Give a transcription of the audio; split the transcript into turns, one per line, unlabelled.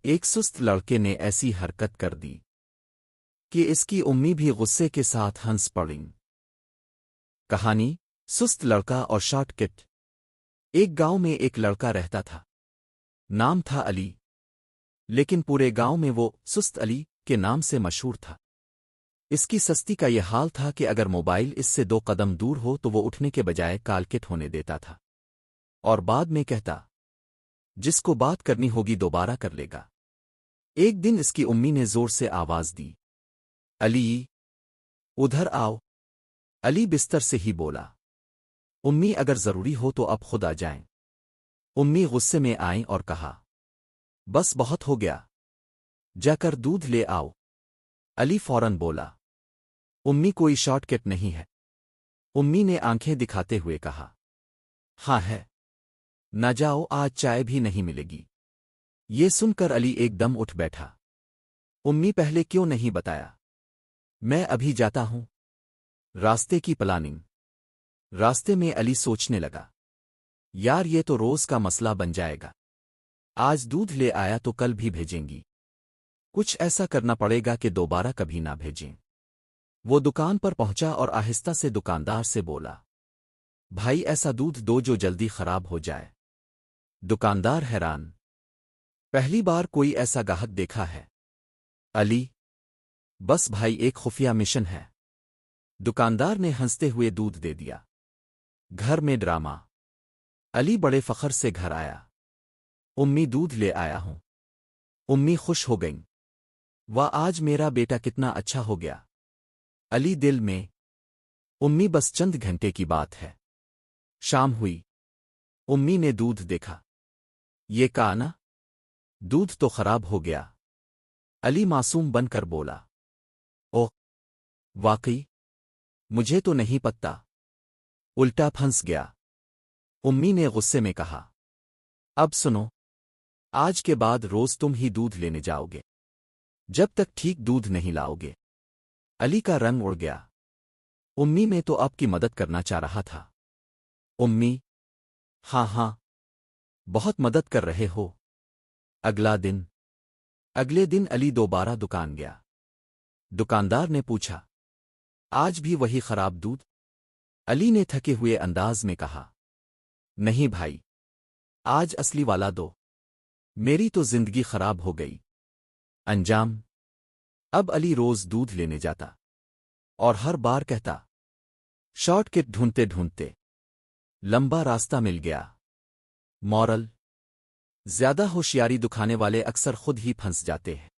ایک سست لڑکے نے ایسی حرکت کر دی کہ اس کی امی بھی غصے کے ساتھ ہنس پڑیں۔ کہانی: سست لڑکا اور شارٹ کٹ۔ ایک گاؤں میں ایک لڑکا رہتا تھا، نام تھا علی، لیکن پورے گاؤں میں وہ سست علی کے نام سے مشہور تھا۔ اس کی سستی کا یہ حال تھا کہ اگر موبائل اس سے 2 قدم دور ہو تو وہ اٹھنے کے بجائے کالکٹ ہونے دیتا تھا اور بعد میں کہتا، جس کو بات کرنی ہوگی دوبارہ کر لے گا۔ ایک دن اس کی امی نے زور سے آواز دی، علی، ادھر آؤ۔ علی بستر سے ہی بولا، امی اگر ضروری ہو تو اب خود آ جائیں۔ امی غصے میں آئیں اور کہا، بس بہت ہو گیا، جا کر دودھ لے آؤ۔ علی فوراً بولا، امی کوئی شارٹ کٹ نہیں ہے۔ امی نے آنکھیں دکھاتے ہوئے کہا، ہاں ہے، نہ جاؤ، آج چائے بھی نہیں ملے گی۔ یہ سن کر علی ایک دم اٹھ بیٹھا، امی پہلے کیوں نہیں بتایا؟ میں ابھی جاتا ہوں۔ راستے کی پلاننگ۔ راستے میں علی سوچنے لگا، یار یہ تو روز کا مسئلہ بن جائے گا، آج دودھ لے آیا تو کل بھی بھیجیں گی، کچھ ایسا کرنا پڑے گا کہ دوبارہ کبھی نہ بھیجیں۔ وہ دکان پر پہنچا اور آہستہ سے دکاندار سے بولا، بھائی ایسا دودھ دو جو جلدی خراب ہو جائے۔ دکاندار حیران، پہلی بار کوئی ایسا گاہک دیکھا ہے؟ علی، بس بھائی ایک خفیہ مشن ہے۔ دکاندار نے ہنستے ہوئے دودھ دے دیا۔ گھر میں ڈرامہ۔ علی بڑے فخر سے گھر آیا، امی دودھ لے آیا ہوں۔ امی خوش ہو گئیں، واہ آج میرا بیٹا کتنا اچھا ہو گیا۔ علی دل میں، امی بس چند گھنٹے کی بات ہے۔ شام ہوئی، امی نے دودھ دیکھا، یہ کانا دودھ تو خراب ہو گیا۔ علی معصوم بن کر بولا، اوہ واقعی، مجھے تو نہیں پتا، الٹا پھنس گیا۔ امی نے غصے میں کہا، اب سنو، آج کے بعد روز تم ہی دودھ لینے جاؤ گے، جب تک ٹھیک دودھ نہیں لاؤ گے۔ علی کا رنگ اڑ گیا، امی میں تو آپ کی مدد کرنا چاہ رہا تھا۔ امی، ہاں ہاں، بہت مدد کر رہے ہو۔ اگلے دن علی دوبارہ دکان گیا۔ دکاندار نے پوچھا، آج بھی وہی خراب دودھ؟ علی نے تھکے ہوئے انداز میں کہا، نہیں بھائی، آج اصلی والا دو، میری تو زندگی خراب ہو گئی۔ انجام؟ اب علی روز دودھ لینے جاتا اور ہر بار کہتا، شارٹ کٹ ڈھونڈتے ڈھونڈتے لمبا راستہ مل گیا۔ مورل: زیادہ ہوشیاری دکھانے والے اکثر خود ہی پھنس جاتے ہیں۔